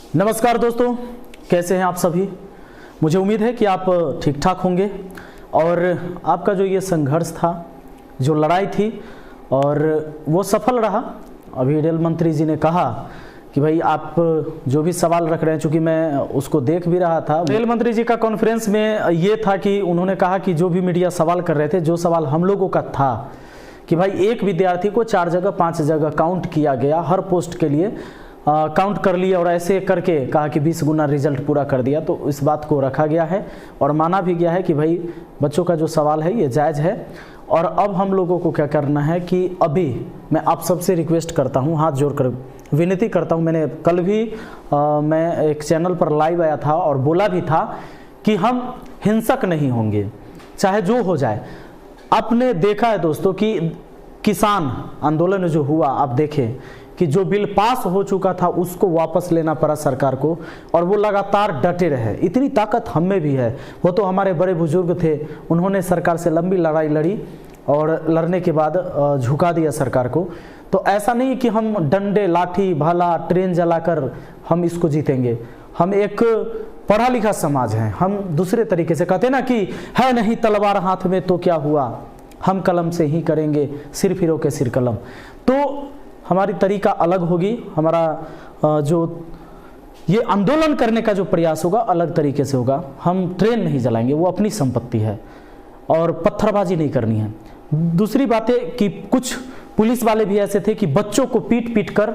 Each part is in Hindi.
नमस्कार दोस्तों, कैसे हैं आप सभी। मुझे उम्मीद है कि आप ठीक ठाक होंगे और आपका जो ये संघर्ष था, जो लड़ाई थी, और वो सफल रहा। अभी रेल मंत्री जी ने कहा कि भाई आप जो भी सवाल रख रहे हैं, चूँकि मैं उसको देख भी रहा था, रेल मंत्री जी का कॉन्फ्रेंस में ये था कि उन्होंने कहा कि जो भी मीडिया सवाल कर रहे थे, जो सवाल हम लोगों का था कि भाई एक विद्यार्थी को 4 जगह 5 जगह काउंट किया गया, हर पोस्ट के लिए काउंट कर लिया और ऐसे करके कहा कि 20 गुना रिजल्ट पूरा कर दिया। तो इस बात को रखा गया है और माना भी गया है कि भाई बच्चों का जो सवाल है ये जायज़ है। और अब हम लोगों को क्या करना है कि अभी मैं आप सबसे रिक्वेस्ट करता हूँ, हाथ जोड़कर विनती करता हूँ। मैंने कल भी मैं एक चैनल पर लाइव आया था और बोला भी था कि हम हिंसक नहीं होंगे, चाहे जो हो जाए। आपने देखा है दोस्तों कि किसान आंदोलन जो हुआ, आप देखें कि जो बिल पास हो चुका था उसको वापस लेना पड़ा सरकार को, और वो लगातार डटे रहे। इतनी ताकत हम में भी है। वो तो हमारे बड़े बुजुर्ग थे, उन्होंने सरकार से लंबी लड़ाई लड़ी और लड़ने के बाद झुका दिया सरकार को। तो ऐसा नहीं कि हम डंडे, लाठी, भाला, ट्रेन जलाकर हम इसको जीतेंगे। हम एक पढ़ा लिखा समाज है, हम दूसरे तरीके से कहते ना कि है नहीं तलवार हाथ में तो क्या हुआ, हम कलम से ही करेंगे सिर फिरो के सिर कलम। तो हमारी तरीका अलग होगी, हमारा जो ये आंदोलन करने का जो प्रयास होगा अलग तरीके से होगा। हम ट्रेन नहीं जलाएंगे, वो अपनी संपत्ति है, और पत्थरबाजी नहीं करनी है। दूसरी बात है कि कुछ पुलिस वाले भी ऐसे थे कि बच्चों को पीट पीट कर,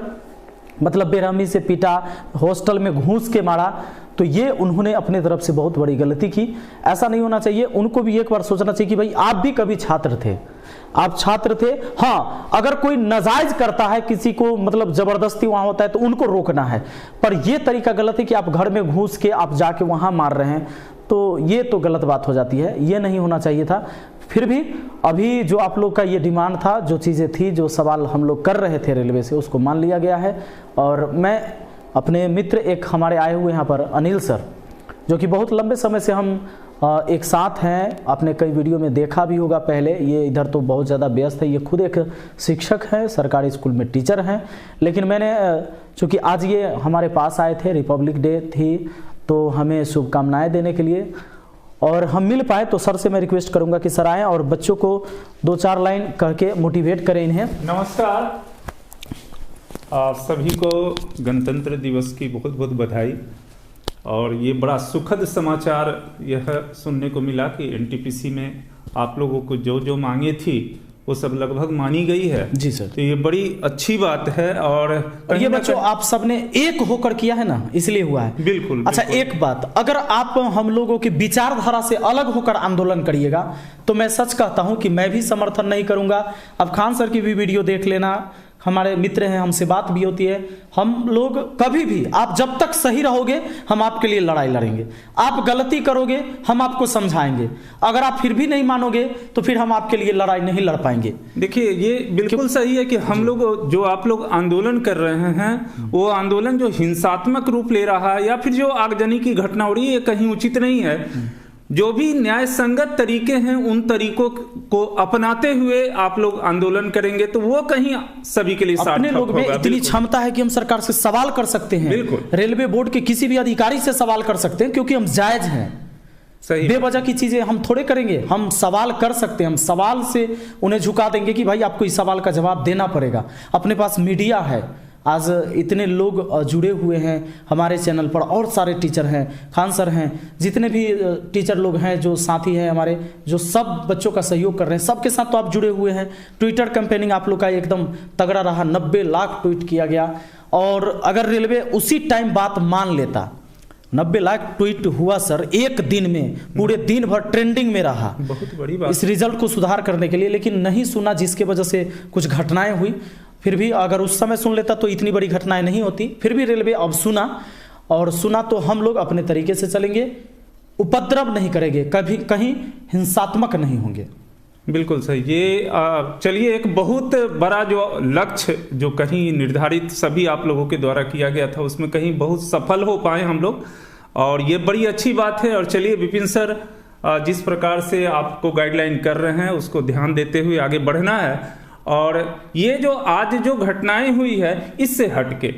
मतलब बेरहमी से पीटा, हॉस्टल में घूस के मारा। तो ये उन्होंने अपने तरफ से बहुत बड़ी गलती की। ऐसा नहीं होना चाहिए। उनको भी एक बार सोचना चाहिए कि भाई आप भी कभी छात्र थे, आप छात्र थे। हाँ, अगर कोई नाजायज करता है, किसी को मतलब जबरदस्ती वहां होता है तो उनको रोकना है, पर यह तरीका गलत है कि आप घर में घुस के आप जाके वहां मार रहे हैं, तो ये तो गलत बात हो जाती है। ये नहीं होना चाहिए था। फिर भी अभी जो आप लोग का ये डिमांड था, जो चीज़ें थी, जो सवाल हम लोग कर रहे थे रेलवे से, उसको मान लिया गया है। और मैं अपने मित्र एक हमारे आए हुए यहाँ पर अनिल सर, जो कि बहुत लंबे समय से हम एक साथ हैं, आपने कई वीडियो में देखा भी होगा पहले। ये इधर तो बहुत ज़्यादा व्यस्त है, ये खुद एक शिक्षक हैं, सरकारी स्कूल में टीचर हैं। लेकिन मैंने चूँकि आज ये हमारे पास आए थे, रिपब्लिक डे थी, तो हमें शुभकामनाएं देने के लिए और हम मिल पाए, तो सर से मैं रिक्वेस्ट करूंगा कि सर आएँ और बच्चों को 2-4 लाइन कह के मोटिवेट करें इन्हें। नमस्कार, आप सभी को गणतंत्र दिवस की बहुत बहुत बधाई। और ये बड़ा सुखद समाचार यह सुनने को मिला कि एनटीपीसी में आप लोगों को जो जो मांगे थी वो सब लगभग मानी गई है। जी सर, तो ये बड़ी अच्छी बात है। और ये बच्चों आप सबने एक होकर किया है ना, इसलिए हुआ है। बिल्कुल। अच्छा, एक बात, अगर आप हम लोगों की विचारधारा से अलग होकर आंदोलन करिएगा तो मैं सच कहता हूं कि मैं भी समर्थन नहीं करूंगा। अब खान सर की भी वीडियो देख लेना, हमारे मित्र हैं, हमसे बात भी होती है। हम लोग कभी भी, आप जब तक सही रहोगे हम आपके लिए लड़ाई लड़ेंगे, आप गलती करोगे हम आपको समझाएंगे, अगर आप फिर भी नहीं मानोगे तो फिर हम आपके लिए लड़ाई नहीं लड़ पाएंगे। देखिए, ये बिल्कुल सही है कि हम लोग जो आप लोग आंदोलन कर रहे हैं, वो आंदोलन जो हिंसात्मक रूप ले रहा है या फिर जो आगजनी की घटना हो रही है, ये कहीं उचित नहीं है। जो भी न्याय संगत तरीके हैं उन तरीकों को अपनाते हुए आप लोग आंदोलन करेंगे तो वो कहीं सभी के लिए सार्थक होगा। अपने लोग में इतनी क्षमता है कि हम सरकार से सवाल कर सकते हैं, रेलवे बोर्ड के किसी भी अधिकारी से सवाल कर सकते हैं, क्योंकि हम जायज हैं। सही, बेवजह की चीजें हम थोड़े करेंगे, हम सवाल कर सकते हैं। हम सवाल से उन्हें झुका देंगे कि भाई आपको इस सवाल का जवाब देना पड़ेगा। अपने पास मीडिया है, आज इतने लोग जुड़े हुए हैं हमारे चैनल पर, और सारे टीचर हैं, खान सर हैं, जितने भी टीचर लोग हैं, जो साथी हैं हमारे, जो सब बच्चों का सहयोग कर रहे हैं, सबके साथ तो आप जुड़े हुए हैं। ट्विटर कैंपेनिंग आप लोग का एकदम तगड़ा रहा, 90 लाख ट्वीट किया गया। और अगर रेलवे उसी टाइम बात मान लेता, 90 लाख ट्वीट हुआ सर एक दिन में, पूरे दिन भर ट्रेंडिंग में रहा, बहुत बड़ी बात, इस रिजल्ट को सुधार करने के लिए। लेकिन नहीं सुना, जिसके वजह से कुछ घटनाएं हुई। फिर भी अगर उस समय सुन लेता तो इतनी बड़ी घटनाएं नहीं होती। फिर भी रेलवे अब सुना, और सुना तो हम लोग अपने तरीके से चलेंगे, उपद्रव नहीं करेंगे, कभी कहीं हिंसात्मक नहीं होंगे। बिल्कुल सही। ये चलिए, एक बहुत बड़ा जो लक्ष्य जो कहीं निर्धारित सभी आप लोगों के द्वारा किया गया था, उसमें कहीं बहुत सफल हो पाए हम लोग, और ये बड़ी अच्छी बात है। और चलिए, विपिन सर जिस प्रकार से आपको गाइडलाइन कर रहे हैं उसको ध्यान देते हुए आगे बढ़ना है। और ये जो आज जो घटनाएं हुई है, इससे हटके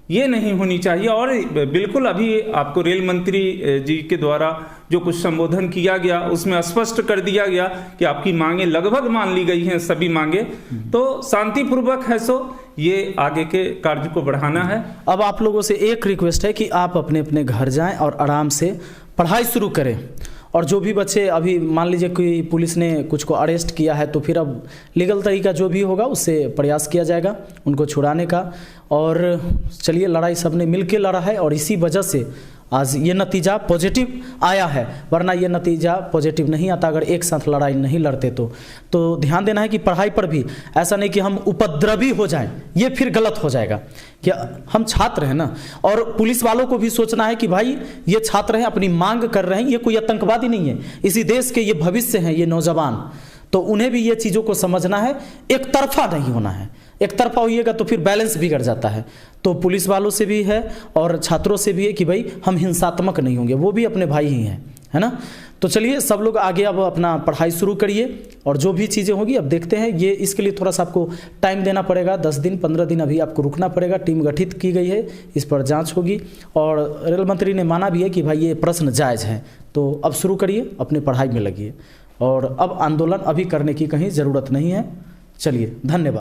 ये नहीं होनी चाहिए। और बिल्कुल अभी आपको रेल मंत्री जी के द्वारा जो कुछ संबोधन किया गया उसमें स्पष्ट कर दिया गया कि आपकी मांगे लगभग मान ली गई हैं, सभी मांगे तो शांतिपूर्वक है, सो ये आगे के कार्य को बढ़ाना है। अब आप लोगों से एक रिक्वेस्ट है कि आप अपने अपने घर जाएं और आराम से पढ़ाई शुरू करें। और जो भी बच्चे अभी मान लीजिए कि पुलिस ने कुछ को अरेस्ट किया है तो फिर अब लीगल तरीका जो भी होगा उससे प्रयास किया जाएगा उनको छुड़ाने का। और चलिए, लड़ाई सबने मिलकर लड़ा है और इसी वजह से आज ये नतीजा पॉजिटिव आया है, वरना ये नतीजा पॉजिटिव नहीं आता अगर एक साथ लड़ाई नहीं लड़ते तो ध्यान देना है कि पढ़ाई पर भी ऐसा नहीं कि हम उपद्रवी हो जाएं, ये फिर गलत हो जाएगा कि हम छात्र हैं ना। और पुलिस वालों को भी सोचना है कि भाई ये छात्र हैं, अपनी मांग कर रहे हैं, ये कोई आतंकवादी नहीं है, इसी देश के ये भविष्य हैं, ये नौजवान, तो उन्हें भी ये चीज़ों को समझना है, एक तरफा नहीं होना है। एक तरफा होइएगा तो फिर बैलेंस बिगड़ जाता है। तो पुलिस वालों से भी है और छात्रों से भी है कि भाई हम हिंसात्मक नहीं होंगे, वो भी अपने भाई ही हैं, है ना। तो चलिए सब लोग आगे अब अपना पढ़ाई शुरू करिए और जो भी चीज़ें होगी अब देखते हैं। ये इसके लिए थोड़ा सा आपको टाइम देना पड़ेगा, 10 दिन 15 दिन अभी आपको रुकना पड़ेगा। टीम गठित की गई है, इस पर जांच होगी और रेल मंत्री ने माना भी है कि भाई ये प्रश्न जायज़ है। तो अब शुरू करिए, अपनी पढ़ाई में लगिए और अब आंदोलन अभी करने की कहीं ज़रूरत नहीं है। चलिए, धन्यवाद।